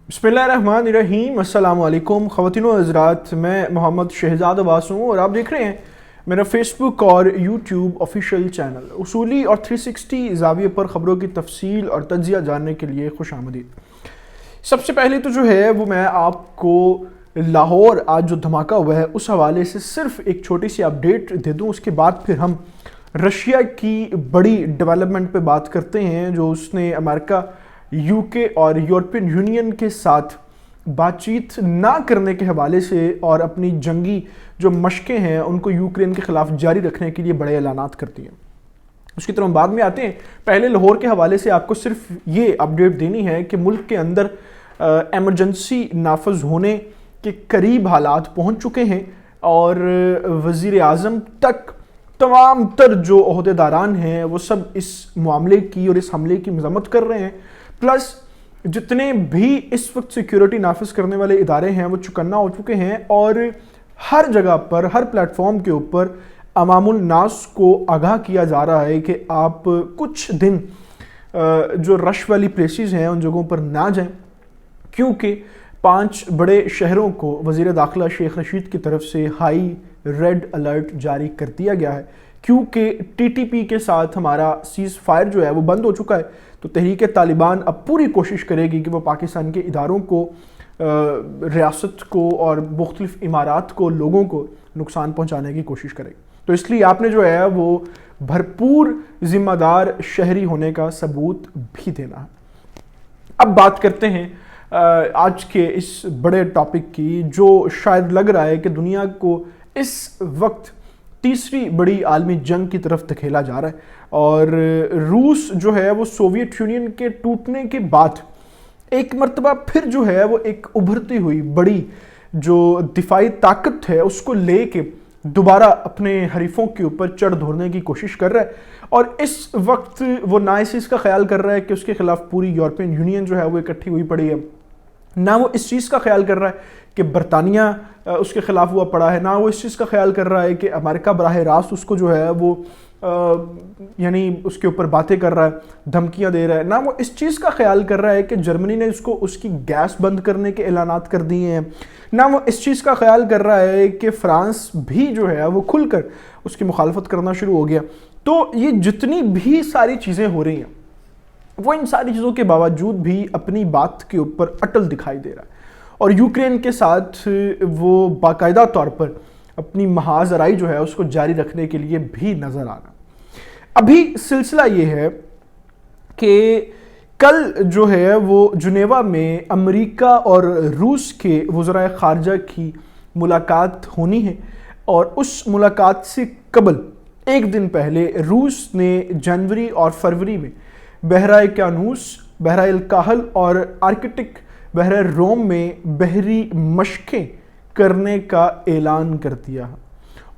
बिस्मिल्लाहिर्रहमानिर्रहीम। अस्सलाम वालेकुम ख़वातीन व हज़रात, मैं मोहम्मद शहजाद अब्बास हूँ और आप देख रहे हैं मेरा फेसबुक और यूट्यूब ऑफिशियल चैनल। उसूली और 360 ज़ाविये पर ख़बरों की तफसील और तज्ज़िया जानने के लिए खुश आमदीद। सबसे पहले तो जो है वो मैं आपको लाहौर आज जो धमाका हुआ है उस हवाले से सिर्फ एक छोटी सी अपडेट दे दूँ, उसके बाद फिर हम रशिया की बड़ी डेवलपमेंट पे बात करते हैं जो उसने अमेरिका, यूके और यूरोपियन यूनियन के साथ बातचीत ना करने के हवाले से और अपनी जंगी जो मशकें हैं उनको यूक्रेन के ख़िलाफ़ जारी रखने के लिए बड़े ऐलानात करती हैं। उसकी तरफ हम बाद में आते हैं। पहले लाहौर के हवाले से आपको सिर्फ ये अपडेट देनी है कि मुल्क के अंदर एमरजेंसी नाफज होने के करीब हालात पहुँच चुके हैं और वज़ीर आज़म तक तमाम तर जो ओहदेदारान हैं वो सब इस मामले की और इस हमले की मज़म्मत कर रहे हैं। प्लस जितने भी इस वक्त सिक्योरिटी नाफिज करने वाले इदारे हैं वो चुकन्ना हो चुके हैं और हर जगह पर, हर प्लेटफॉर्म के ऊपर अवामुल नास को आगाह किया जा रहा है कि आप कुछ दिन जो रश वाली प्लेसेस हैं उन जगहों पर ना जाएं, क्योंकि 5 बड़े शहरों को वज़ीर दाखिला शेख रशीद की तरफ से हाई रेड अलर्ट जारी कर दिया गया है, क्योंकि टीटीपी के साथ हमारा सीज़ फायर जो है वो बंद हो चुका है। तो तहरीक तालिबान अब पूरी कोशिश करेगी कि वो पाकिस्तान के इदारों को, रियासत को और मुख्तलिफ इमारात को, लोगों को नुकसान पहुंचाने की कोशिश करेगी। तो इसलिए आपने जो है वो भरपूर ज़िम्मेदार शहरी होने का सबूत भी देना है। अब बात करते हैं आज के इस बड़े टॉपिक की जो शायद लग रहा है कि दुनिया को इस वक्त तीसरी बड़ी आलमी जंग की तरफ धकेला जा रहा है। और रूस जो है वो सोवियत यूनियन के टूटने के बाद एक मर्तबा फिर जो है वो एक उभरती हुई बड़ी जो दिफाई ताकत है उसको लेके दोबारा अपने हरीफों के ऊपर चढ़ धोने की कोशिश कर रहा है। और इस वक्त वो ना इस चीज़ का ख्याल कर रहा है कि उसके खिलाफ पूरी यूरोपियन यूनियन जो है वो इकट्ठी हुई पड़ी है, ना वो इस चीज़ का ख्याल कर रहा है कि बरतानिया उसके ख़िलाफ़ हुआ पड़ा है, ना वो इस चीज़ का ख्याल कर रहा है कि अमेरिका बराह रास्त उसको जो है वो यानी उसके ऊपर बातें कर रहा है, धमकियां दे रहा है, ना वो इस चीज़ का ख्याल कर रहा है कि जर्मनी ने उसको उसकी गैस बंद करने के ऐलानात कर दिए हैं, ना वो इस चीज़ का ख्याल कर रहा है कि फ्रांस भी जो है वो खुलकर उसकी मुखालफत करना शुरू हो गया। तो ये जितनी भी सारी चीज़ें हो रही हैं वो इन सारी चीज़ों के बावजूद भी अपनी बात के ऊपर अटल दिखाई दे रहा है और यूक्रेन के साथ वो बाकायदा तौर पर अपनी महाजराई जो है उसको जारी रखने के लिए भी नज़र आ रहा। अभी सिलसिला ये है कि कल जो है वो जुनेवा में अमेरिका और रूस के वज़राए ख़ारजा की मुलाकात होनी है और उस मुलाकात से कबल एक दिन पहले रूस ने जनवरी और फरवरी में बहराए कानूस, बहराए काहल और आर्कटिक बहरे रोम में बहरी मशकें करने का ऐलान कर दिया।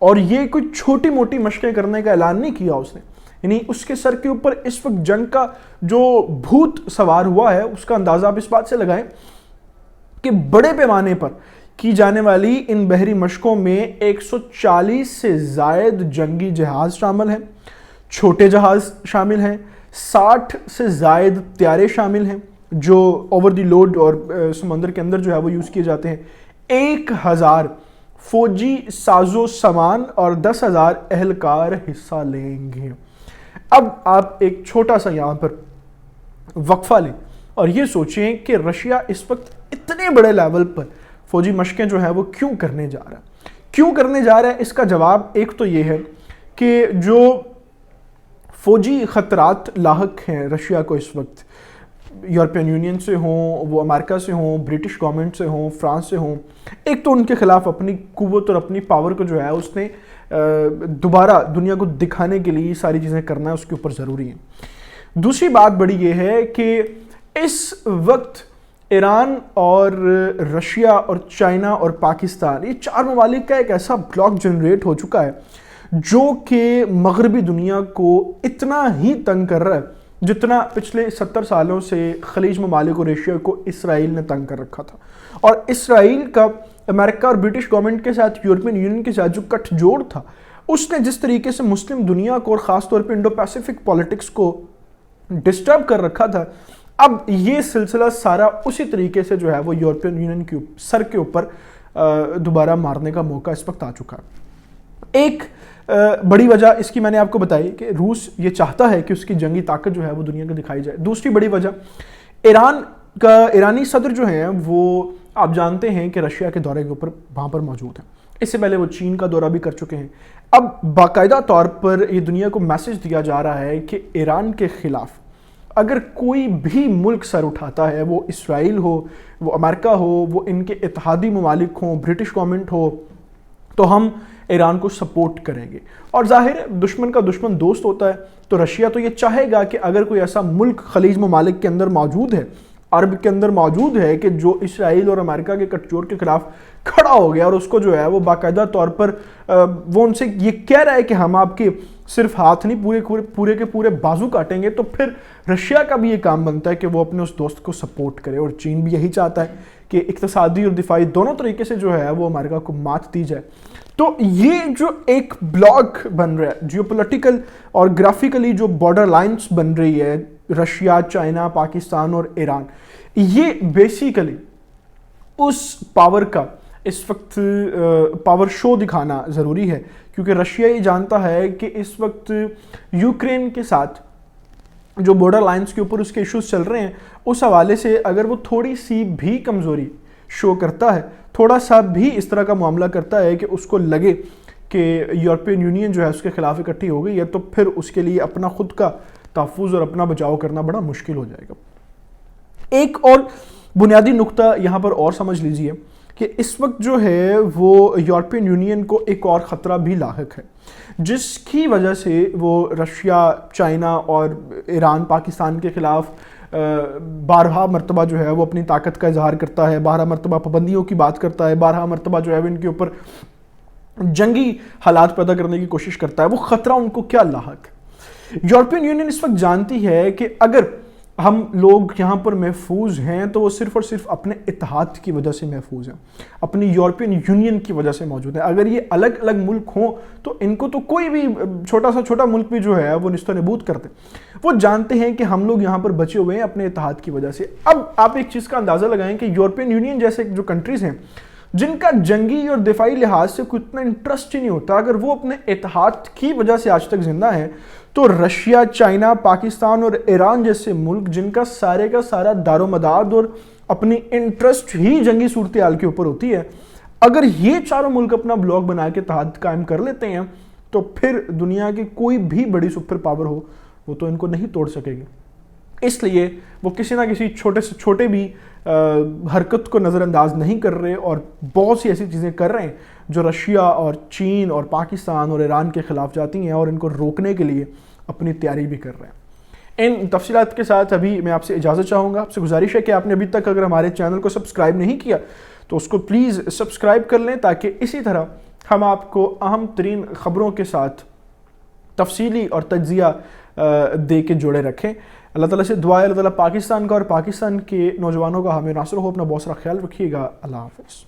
और ये कोई छोटी मोटी मशकें करने का ऐलान नहीं किया उसने, यानी उसके सर के ऊपर इस वक्त जंग का जो भूत सवार हुआ है उसका अंदाज़ा आप इस बात से लगाएं कि बड़े पैमाने पर की जाने वाली इन बहरी मशकों में 140 से ज़ायद जंगी जहाज़ शामिल हैं, छोटे जहाज़ शामिल हैं, 60 से ज़ायद त्यारे शामिल हैं जो ओवर द लोड और समंदर के अंदर जो है वो यूज़ किए जाते हैं, 1000 फौजी साजो सामान और 10,000 एहलकार हिस्सा लेंगे। अब आप एक छोटा सा यहाँ पर वक्फा लें और ये सोचें कि रशिया इस वक्त इतने बड़े लेवल पर फौजी मशकें जो है वो क्यों करने जा रहा है, क्यों करने जा रहा है। इसका जवाब एक तो ये है कि जो फौजी ख़तरात लाहक हैं रशिया को इस वक्त, यूरोपियन यूनियन से हों, वो अमेरिका से हों, ब्रिटिश गवर्नमेंट से हों, फ्रांस से हों, एक तो उनके ख़िलाफ़ अपनी कुव्वत और अपनी पावर को जो है उसने दोबारा दुनिया को दिखाने के लिए सारी चीज़ें करना है, उसके ऊपर ज़रूरी है। दूसरी बात बड़ी ये है कि इस वक्त ईरान और रशिया और चाइना और पाकिस्तान, ये 4 ममालिक का एक ऐसा ब्लॉक जनरेट हो चुका है जो कि मगरबी दुनिया को इतना ही तंग कर रहा है जितना पिछले 70 सालों से खलीज ममालिक और एशिया को इसराइल ने तंग कर रखा था। और इसराइल का अमेरिका और ब्रिटिश गवर्नमेंट के साथ, यूरोपियन यूनियन के साथ जो गठजोड़ था, उसने जिस तरीके से मुस्लिम दुनिया को और ख़ास तौर पे इंडो पैसिफिक पॉलिटिक्स को डिस्टर्ब कर रखा था, اب یہ سلسلہ سارا اسی طریقے سے جو ہے وہ یورپین یونین کے سر کے اوپر دوبارہ مارنے کا موقع اس وقت آ چکا ہے۔ ایک بڑی وجہ اس کی میں نے آپ کو بتائی کہ روس یہ چاہتا ہے کہ اس کی جنگی طاقت جو ہے وہ دنیا کو دکھائی جائے۔ دوسری بڑی وجہ ایرانی صدر جو ہیں وہ آپ جانتے ہیں کہ رشیا کے دورے کے اوپر وہاں پر موجود ہیں، اس سے پہلے وہ چین کا دورہ بھی کر چکے ہیں۔ اب باقاعدہ طور پر یہ دنیا کو میسج دیا جا رہا ہے کہ ایران کے خلاف اگر کوئی بھی ملک سر اٹھاتا ہے، وہ اسرائیل ہو، وہ امریکہ ہو، وہ ان کے اتحادی ممالک ہوں، برٹش گورنمنٹ ہو، تو ہم ایران کو سپورٹ کریں گے۔ اور ظاہر ہے دشمن کا دشمن دوست ہوتا ہے، تو رشیا تو یہ چاہے گا کہ اگر کوئی ایسا ملک خلیج ممالک کے اندر موجود ہے، عرب کے اندر موجود ہے کہ جو اسرائیل اور امریکہ کے کٹ جوڑ کے خلاف کھڑا ہو گیا اور اس کو جو ہے وہ باقاعدہ طور پر وہ ان سے یہ کہہ رہا ہے کہ ہم آپ کے صرف ہاتھ نہیں پورے کے پورے بازو کاٹیں گے، تو پھر رشیا کا بھی یہ کام بنتا ہے کہ وہ اپنے اس دوست کو سپورٹ کرے۔ اور چین بھی یہی چاہتا ہے کہ اقتصادی اور دفاعی دونوں طریقے سے جو ہے وہ امریکہ کو مات دی جائے۔ تو یہ جو ایک بلاک بن رہا ہے جیو پولیٹیکل اور گرافیکلی جو بارڈر لائنز بن رہی ہے رشیا، چائنا، پاکستان اور ایران، یہ بیسیکلی اس پاور کا اس وقت پاور شو دکھانا ضروری ہے، کیونکہ رشیا یہ جانتا ہے کہ اس وقت یوکرین کے ساتھ جو بارڈر لائنز کے اوپر اس کے ایشوز چل رہے ہیں، اس حوالے سے اگر وہ تھوڑی سی بھی کمزوری شو کرتا ہے، تھوڑا سا بھی اس طرح کا معاملہ کرتا ہے کہ اس کو لگے کہ یورپین یونین جو ہے اس کے خلاف اکٹھی ہو گئی ہے، تو پھر اس کے لیے اپنا خود کا تحفظ اور اپنا بچاؤ کرنا بڑا مشکل ہو جائے گا۔ ایک اور بنیادی نقطہ یہاں پر اور سمجھ لیجئے کہ اس وقت جو ہے وہ یورپین یونین کو ایک اور خطرہ بھی لاحق ہے، جس کی وجہ سے وہ رشیا، چائنا اور ایران پاکستان کے خلاف بارہا مرتبہ جو ہے وہ اپنی طاقت کا اظہار کرتا ہے، بارہا مرتبہ پابندیوں کی بات کرتا ہے، بارہا مرتبہ جو ہے وہ ان کے اوپر جنگی حالات پیدا کرنے کی کوشش کرتا ہے۔ وہ خطرہ ان کو کیا لاحق ہے؟ یورپین یونین اس وقت جانتی ہے کہ اگر ہم لوگ یہاں پر محفوظ ہیں تو وہ صرف اور صرف اپنے اتحاد کی وجہ سے محفوظ ہیں، اپنی یورپین یونین کی وجہ سے موجود ہیں۔ اگر یہ الگ الگ ملک ہوں تو ان کو تو کوئی بھی چھوٹا ملک بھی جو ہے وہ نست و نبود کرتے۔ وہ جانتے ہیں کہ ہم لوگ یہاں پر بچے ہوئے ہیں اپنے اتحاد کی وجہ سے۔ اب آپ ایک چیز کا اندازہ لگائیں کہ یورپین یونین جیسے جو کنٹریز ہیں جن کا جنگی اور دفاعی لحاظ سے کوئی اتنا انٹرسٹ ہی نہیں ہوتا، اگر وہ اپنے اتحاد کی وجہ سے آج تک زندہ ہیں، تو رشیا، چائنا، پاکستان اور ایران جیسے ملک جن کا سارے کا سارا دار و مدار اور اپنی انٹرسٹ ہی جنگی صورتحال کے اوپر ہوتی ہے، اگر یہ چاروں ملک اپنا بلاک بنا کے اتحاد قائم کر لیتے ہیں تو پھر دنیا کی کوئی بھی بڑی سپر پاور ہو وہ تو ان کو نہیں توڑ سکے گی۔ اس لیے وہ کسی نہ کسی چھوٹے سے چھوٹے بھی حرکت کو نظر انداز نہیں کر رہے اور بہت سی ایسی چیزیں کر رہے ہیں جو رشیا اور چین اور پاکستان اور ایران کے خلاف جاتی ہیں، اور ان کو روکنے کے لیے اپنی تیاری بھی کر رہے ہیں۔ ان تفصیلات کے ساتھ ابھی میں آپ سے اجازت چاہوں گا۔ آپ سے گزارش ہے کہ آپ نے ابھی تک اگر ہمارے چینل کو سبسکرائب نہیں کیا تو اس کو پلیز سبسکرائب کر لیں، تاکہ اسی طرح ہم آپ کو اہم ترین خبروں کے ساتھ تفصیلی اور تجزیہ دے کے جوڑے رکھیں۔ اللہ تعالیٰ سے دعا ہے اللہ تعالیٰ پاکستان کا اور پاکستان کے نوجوانوں کا حامی ناصر ہو۔ اپنا بہت سارا خیال رکھیے گا۔ اللہ حافظ۔